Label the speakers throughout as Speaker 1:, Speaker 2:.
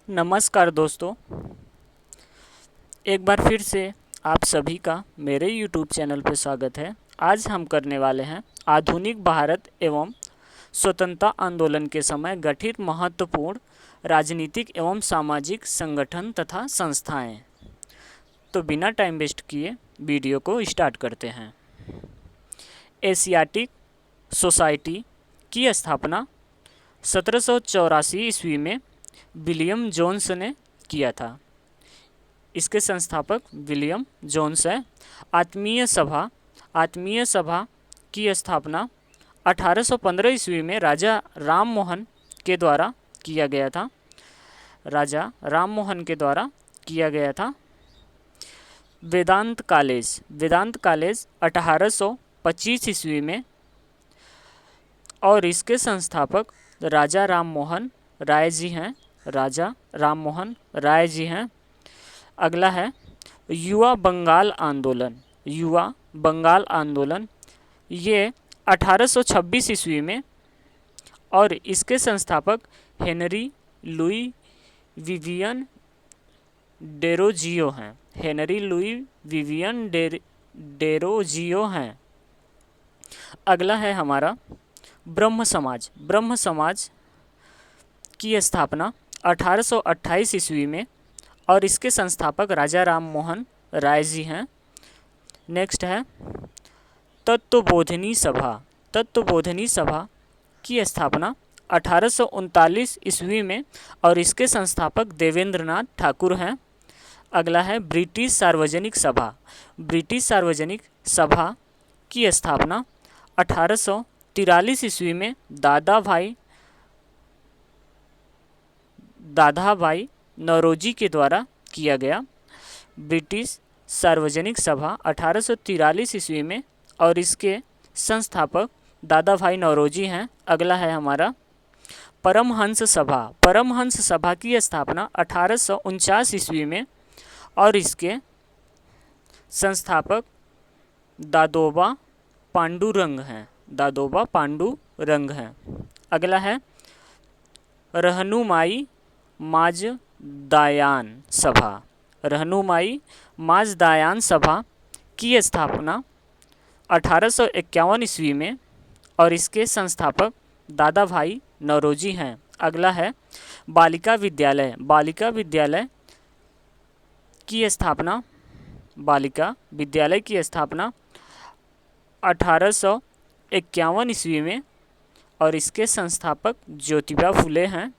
Speaker 1: नमस्कार दोस्तों, एक बार फिर से आप सभी का मेरे YouTube चैनल पर स्वागत है। आज हम करने वाले हैं आधुनिक भारत एवं स्वतंत्रता आंदोलन के समय गठित महत्वपूर्ण राजनीतिक एवं सामाजिक संगठन तथा संस्थाएं। तो बिना टाइम वेस्ट किए वीडियो को स्टार्ट करते हैं। एशियाटिक सोसाइटी की स्थापना 1784 ईस्वी में विलियम जोन्स ने किया था। इसके संस्थापक विलियम जोन्स है। आत्मीय सभा की स्थापना 1815 ईस्वी में राजा राम मोहन के द्वारा किया गया था। वेदांत कॉलेज 1825 ईस्वी में, और इसके संस्थापक राजा राम मोहन राय जी हैं। अगला है युवा बंगाल आंदोलन, ये 1826 ईस्वी में, और इसके संस्थापक हेनरी लुई विवियन डेरोजियो हैं। अगला है हमारा ब्रह्म समाज की स्थापना 1828 ईस्वी में, और इसके संस्थापक राजा राम मोहन राय जी हैं। नेक्स्ट है तत्वबोधिनी सभा की स्थापना 1839 ईस्वी में, और इसके संस्थापक देवेंद्रनाथ ठाकुर हैं। अगला है ब्रिटिश सार्वजनिक सभा की स्थापना 1843 ईस्वी में दादा भाई नौरोजी के द्वारा किया गया। ब्रिटिश सार्वजनिक सभा 1843 ईस्वी में, और इसके संस्थापक दादा भाई नौरोजी हैं। अगला है हमारा परमहंस सभा की स्थापना 1849 ईस्वी में, और इसके संस्थापक दादोबा पांडुरंग हैं। अगला है रहनुमाई माजदायान सभा की स्थापना 1851 ईस्वी में, और इसके संस्थापक दादा भाई नौरोजी हैं। अगला है बालिका विद्यालय की स्थापना 1851 ईस्वी में, और इसके संस्थापक ज्योतिबा फुले हैं।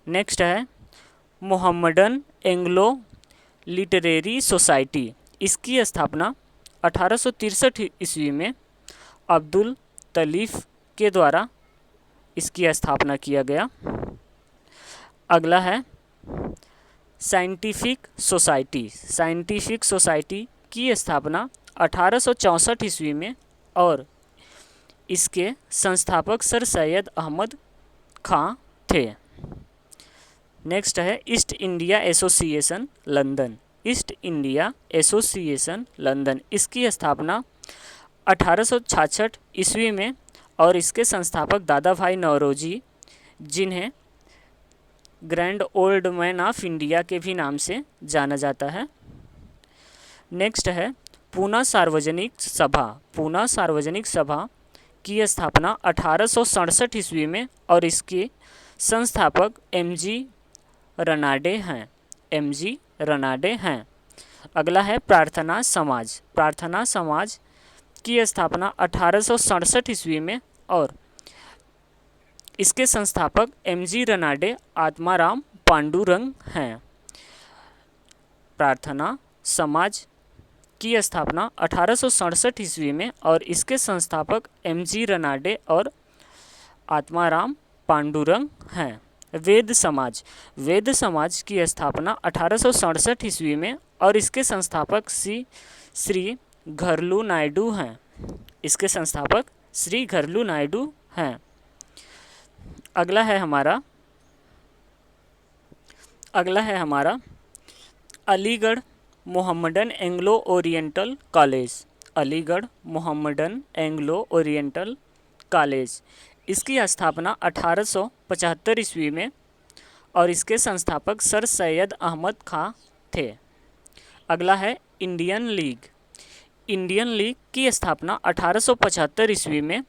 Speaker 1: नेक्स्ट है मोहम्मडन एंग्लो लिटरेरी सोसाइटी, इसकी स्थापना 1863 ईस्वी में अब्दुल तलीफ के द्वारा इसकी स्थापना किया गया। अगला है साइंटिफिक सोसाइटी की स्थापना 1864 ईस्वी में, और इसके संस्थापक सर सैयद अहमद खां थे। नेक्स्ट है ईस्ट इंडिया एसोसिएशन लंदन, इसकी स्थापना 1866 ईस्वी में, और इसके संस्थापक दादा भाई नौरोजी, जिन्हें grand old man of India के भी नाम से जाना जाता है। नेक्स्ट है पूना सार्वजनिक सभा की स्थापना 1867 ईस्वी में, और इसके संस्थापक एमजी रनाडे हैं। अगला है प्रार्थना समाज की स्थापना 1867 ईस्वी में, और इसके संस्थापक एमजी रनाडे आत्माराम पांडुरंग हैं। प्रार्थना समाज की स्थापना 1867 ईस्वी में, और इसके संस्थापक एमजी रनाडे और आत्माराम पांडुरंग हैं। वेद समाज की स्थापना 1867 ईस्वी में, और इसके संस्थापक श्री घरलू नायडू हैं। अगला है हमारा Aligarh Mohammedan Anglo oriental college, इसकी स्थापना 1875 ईस्वी में, और इसके संस्थापक सर सैयद अहमद खां थे। अगला है इंडियन लीग। इंडियन लीग की स्थापना 1875 ईस्वी में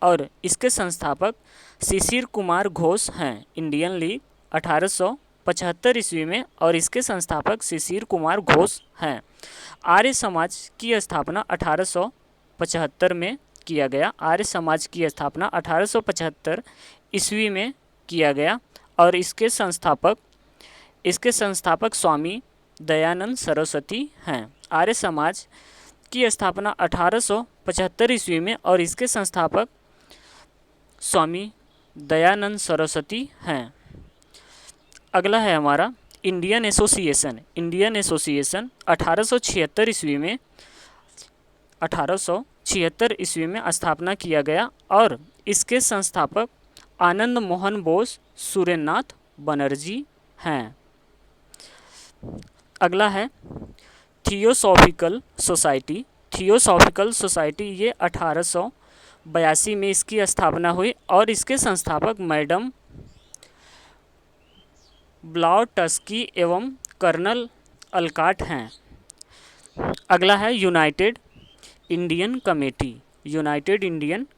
Speaker 1: और इसके संस्थापक शिशिर कुमार घोष हैं। इंडियन लीग 1875 ईस्वी में और इसके संस्थापक शिशिर कुमार घोष हैं। आर्य समाज की स्थापना 1875 में किया गया। आर्य समाज की स्थापना 1875 ईस्वी में किया गया और इसके संस्थापक स्वामी दयानंद सरस्वती हैं। आर्य समाज की स्थापना 1875 ईस्वी में और इसके संस्थापक स्वामी दयानंद सरस्वती हैं। अगला है हमारा इंडियन एसोसिएशन। इंडियन एसोसिएशन 1876 ईस्वी में स्थापना किया गया और इसके संस्थापक आनंद मोहन बोस सुरेंद्रनाथ बनर्जी हैं। अगला है थियोसॉफिकल सोसाइटी। थियोसॉफिकल सोसाइटी ये 1882 में इसकी स्थापना हुई और इसके संस्थापक मैडम ब्लाउटस्की एवं कर्नल अलकाट हैं। अगला है यूनाइटेड इंडियन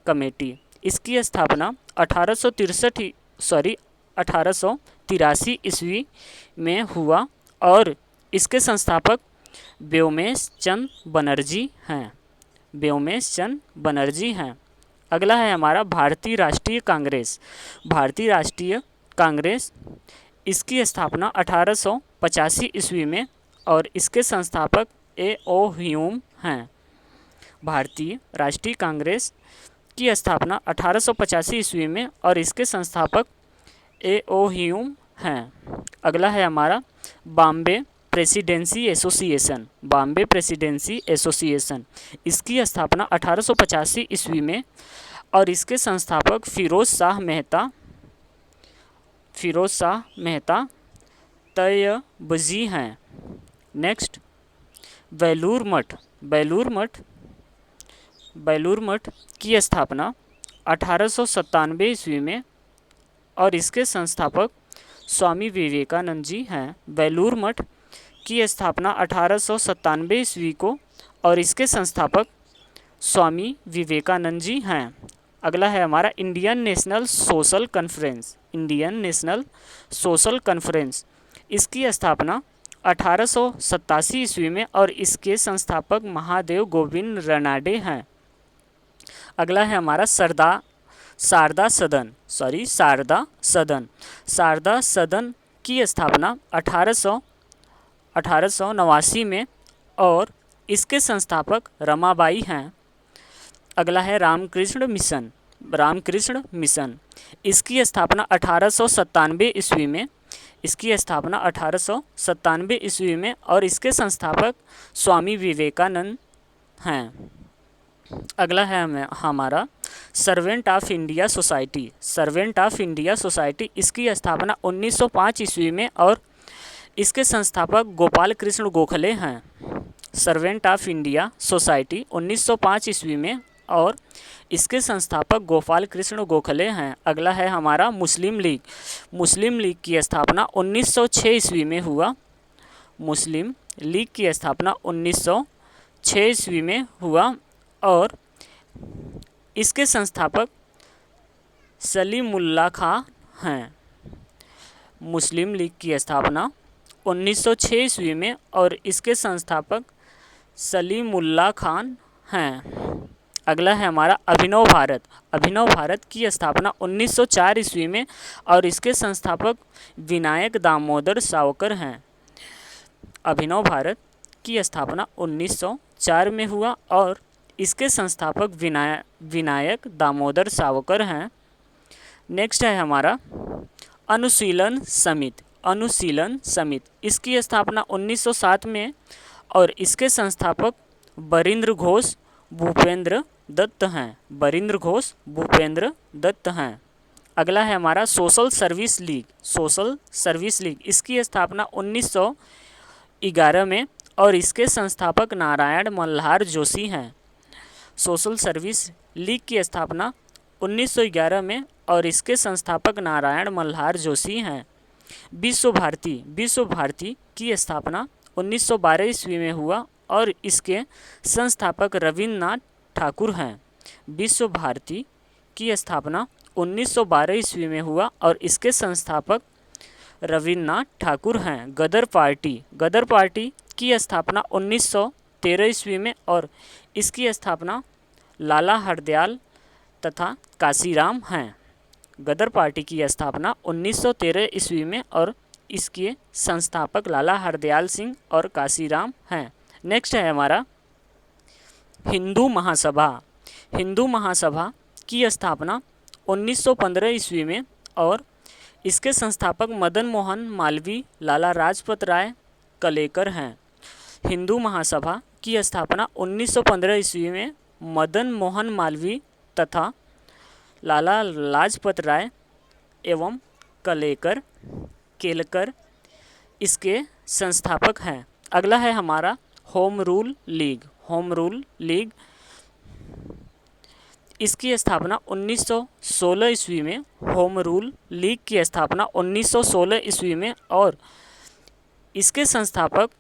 Speaker 1: कमेटी। इसकी स्थापना 1883 ईस्वी में हुआ और इसके संस्थापक व्योमेश चंद बनर्जी हैं। अगला है हमारा भारतीय राष्ट्रीय कांग्रेस। इसकी स्थापना 1885 ईस्वी में और इसके संस्थापक A.O. ह्यूम हैं। भारतीय राष्ट्रीय कांग्रेस की स्थापना 1885 ईस्वी में और इसके संस्थापक A.O. ह्यूम हैं। अगला है हमारा बॉम्बे प्रेसिडेंसी एसोसिएशन। इसकी स्थापना 1885 ईस्वी में और इसके संस्थापक फिरोज शाह मेहता तैयबजी हैं। नेक्स्ट बेलूर मठ की स्थापना 1897 ईस्वी में और इसके संस्थापक स्वामी विवेकानंद जी हैं। बेलूर मठ की स्थापना 1897 ईस्वी को और इसके संस्थापक स्वामी विवेकानंद जी हैं। अगला है हमारा इंडियन नेशनल सोशल कॉन्फ्रेंस। इसकी स्थापना 1887 ईस्वी में और इसके संस्थापक महादेव गोविंद रनाडे हैं। अगला है हमारा शारदा सदन की स्थापना 1889 में और इसके संस्थापक रमाबाई हैं। अगला है रामकृष्ण मिशन। इसकी स्थापना 1897 ईस्वी में और इसके संस्थापक स्वामी विवेकानंद हैं। अगला है हमारा सर्वेंट ऑफ इंडिया सोसाइटी। इसकी स्थापना 1905 ईस्वी में और इसके संस्थापक गोपाल कृष्ण गोखले हैं। सर्वेंट ऑफ इंडिया सोसाइटी 1905 ईस्वी में और इसके संस्थापक गोपाल कृष्ण गोखले हैं। अगला है हमारा मुस्लिम लीग की स्थापना 1906 ईस्वी में हुआ। मुस्लिम लीग की स्थापना 1906 ईस्वी में हुआ और इसके संस्थापक सलीमुल्लाह खां हैं। मुस्लिम लीग की स्थापना 1906 ईस्वी में और इसके संस्थापक सलीमुल्लाह खान हैं। अगला है हमारा अभिनव भारत की स्थापना 1904 ईस्वी में और इसके संस्थापक विनायक दामोदर सावरकर हैं। अभिनव भारत की स्थापना 1904 में हुआ और इसके संस्थापक विनायक दामोदर सावरकर हैं। नेक्स्ट है हमारा अनुशीलन समिति। इसकी स्थापना 1907 में और इसके संस्थापक बरिंद्र घोष भूपेंद्र दत्त हैं। अगला है हमारा सोशल सर्विस लीग। इसकी स्थापना 1911 में और इसके संस्थापक नारायण मल्हार जोशी हैं। सोशल सर्विस लीग की स्थापना 1911 में और इसके संस्थापक नारायण मल्हार जोशी हैं। विश्व भारती की स्थापना 1912 ईस्वी में हुआ और इसके संस्थापक रविन्द्रनाथ ठाकुर हैं। विश्व भारती की स्थापना 1912 ईस्वी में हुआ और इसके संस्थापक रविन्द्रनाथ ठाकुर हैं। गदर पार्टी की स्थापना 1913 ईस्वी में और इसकी स्थापना लाला हरदयाल तथा काशीराम हैं। गदर पार्टी की स्थापना 1913 ईस्वी में और इसके संस्थापक लाला हरदयाल सिंह और काशीराम हैं। नेक्स्ट है हमारा हिंदू महासभा की स्थापना 1915 ईस्वी में और इसके संस्थापक मदन मोहन मालवीय, लाला लाजपत राय कलेकर हैं। हिंदू महासभा की स्थापना 1915 ईस्वी में मदन मोहन मालवीय तथा लाला लाजपत राय एवं केलकर इसके संस्थापक हैं। अगला है हमारा होम रूल लीग। इसकी स्थापना 1916 ईस्वी में। होम रूल लीग की स्थापना 1916 ईस्वी में और इसके संस्थापक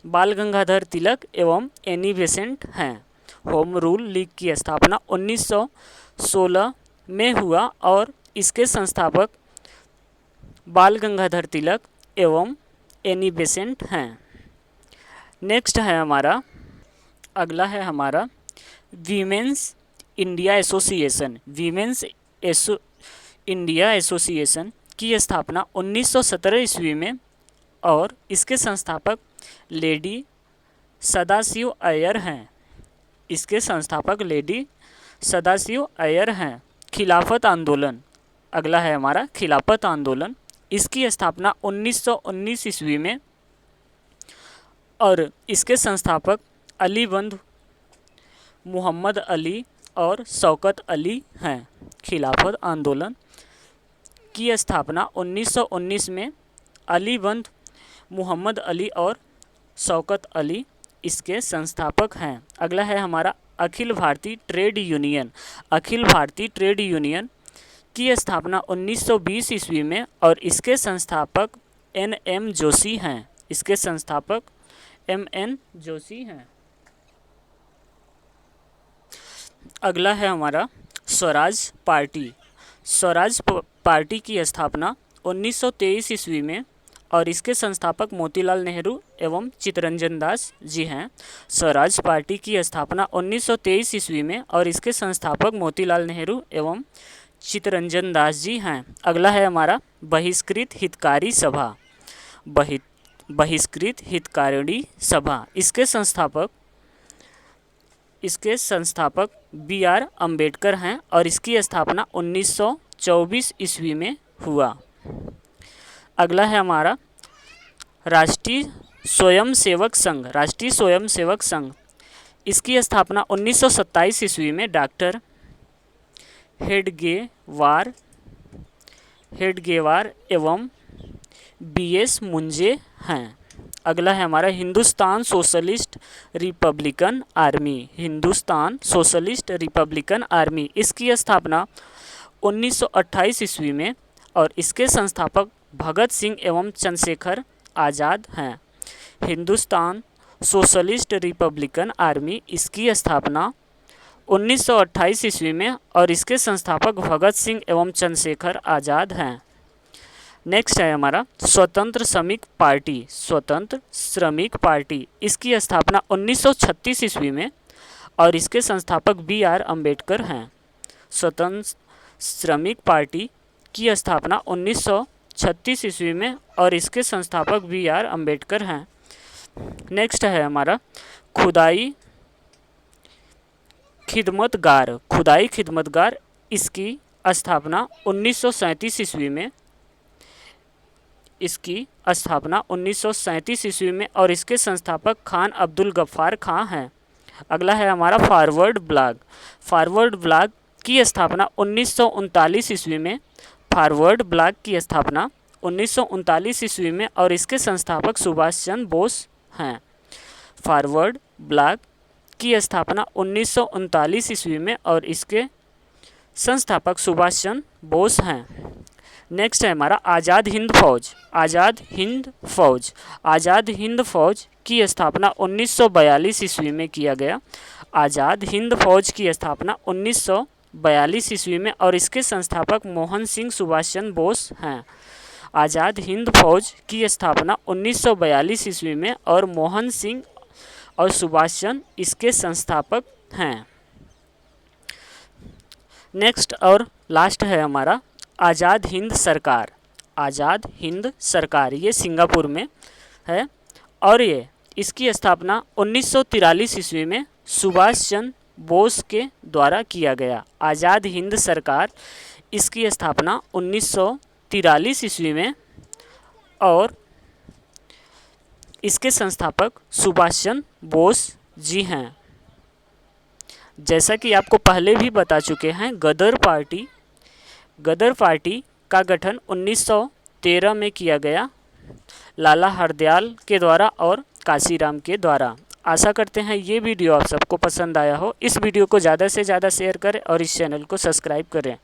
Speaker 1: बाल गंगाधर तिलक एवं एनी बेसेंट हैं। होम रूल लीग की स्थापना 1916 में हुआ और इसके संस्थापक बाल गंगाधर तिलक एवं एनी बेसेंट हैं। नेक्स्ट है हमारा अगला है हमारा वीमेंस इंडिया एसोसिएशन की स्थापना 1917 ईस्वी में और इसके संस्थापक लेडी सदाशिव अय्यर हैं। इसके संस्थापक लेडी सदाशिव अय्यर हैं। खिलाफत आंदोलन, अगला है हमारा खिलाफत आंदोलन। इसकी स्थापना 1919 ईस्वी में और इसके संस्थापक अली बंधु मोहम्मद अली और शौकत अली हैं। खिलाफत आंदोलन की स्थापना 1919 में अली बंधु मोहम्मद अली और शौकत अली इसके संस्थापक हैं। अगला है हमारा अखिल भारतीय ट्रेड यूनियन की स्थापना 1920 ईस्वी में और इसके संस्थापक एन.एम. जोशी हैं। इसके संस्थापक एम.एन. जोशी हैं। अगला है हमारा स्वराज पार्टी की स्थापना 1923 ईस्वी में और इसके संस्थापक मोतीलाल नेहरू एवं चित्तरंजन दास जी हैं। स्वराज पार्टी की स्थापना 1923 ईस्वी में और इसके संस्थापक मोतीलाल नेहरू एवं चित्तरंजन दास जी हैं। अगला है हमारा बहिष्कृत हितकारी सभा। इसके संस्थापक बी.आर. अम्बेडकर हैं और इसकी स्थापना 1924 ईस्वी में हुआ। अगला है हमारा राष्ट्रीय स्वयंसेवक संघ। इसकी स्थापना 1927 ईस्वी में डॉक्टर हेडगेवार एवं बी.एस. मुंजे हैं। अगला है हमारा हिंदुस्तान सोशलिस्ट रिपब्लिकन आर्मी। इसकी स्थापना 1928 ईस्वी में और इसके संस्थापक भगत सिंह एवं चंद्रशेखर आज़ाद हैं। हिंदुस्तान सोशलिस्ट रिपब्लिकन आर्मी इसकी स्थापना 1928 ईस्वी में और इसके संस्थापक भगत सिंह एवं चंद्रशेखर आज़ाद हैं। नेक्स्ट है हमारा स्वतंत्र श्रमिक पार्टी। इसकी स्थापना 1936 ईस्वी में और इसके संस्थापक बी.आर. अम्बेडकर हैं। स्वतंत्र श्रमिक पार्टी की स्थापना 1936 ईस्वी में और इसके संस्थापक बी.आर. अम्बेडकर हैं। नेक्स्ट है हमारा खुदाई खिदमतगार। इसकी स्थापना 1937 ईस्वी में। और इसके संस्थापक खान अब्दुल गफ्फार खां हैं। अगला है हमारा फॉरवर्ड ब्लॉक की स्थापना 1939 ईस्वी में। फॉरवर्ड ब्लॉक की स्थापना 1939 ईस्वी में और इसके संस्थापक सुभाष चंद्र बोस हैं। फॉरवर्ड ब्लॉक की स्थापना 1939 ईस्वी में और इसके संस्थापक सुभाष चंद्र बोस हैं। नेक्स्ट है हमारा आज़ाद हिंद फौज। आज़ाद हिंद फौज, आज़ाद हिंद फौज की स्थापना 1942 ईस्वी में किया गया। आज़ाद हिंद फौज की स्थापना 1942 ईस्वी में और इसके संस्थापक मोहन सिंह सुभाष चंद्र बोस हैं। आज़ाद हिंद फौज की स्थापना 1942 ईस्वी में और मोहन सिंह और सुभाष चंद्र इसके संस्थापक हैं। नेक्स्ट और लास्ट है हमारा आज़ाद हिंद सरकार। आज़ाद हिंद सरकार ये सिंगापुर में है और ये इसकी स्थापना 1943 ईस्वी में सुभाष चंद्र बोस के द्वारा किया गया। आज़ाद हिंद सरकार इसकी स्थापना 1943 ईस्वी में और इसके संस्थापक सुभाष चंद्र बोस जी हैं। जैसा कि आपको पहले भी बता चुके हैं, गदर पार्टी का गठन 1913 में किया गया लाला हरदयाल के द्वारा और काशीराम के द्वारा। आशा करते हैं ये वीडियो आप सबको पसंद आया हो। इस वीडियो को ज़्यादा से ज़्यादा शेयर करें और इस चैनल को सब्सक्राइब करें।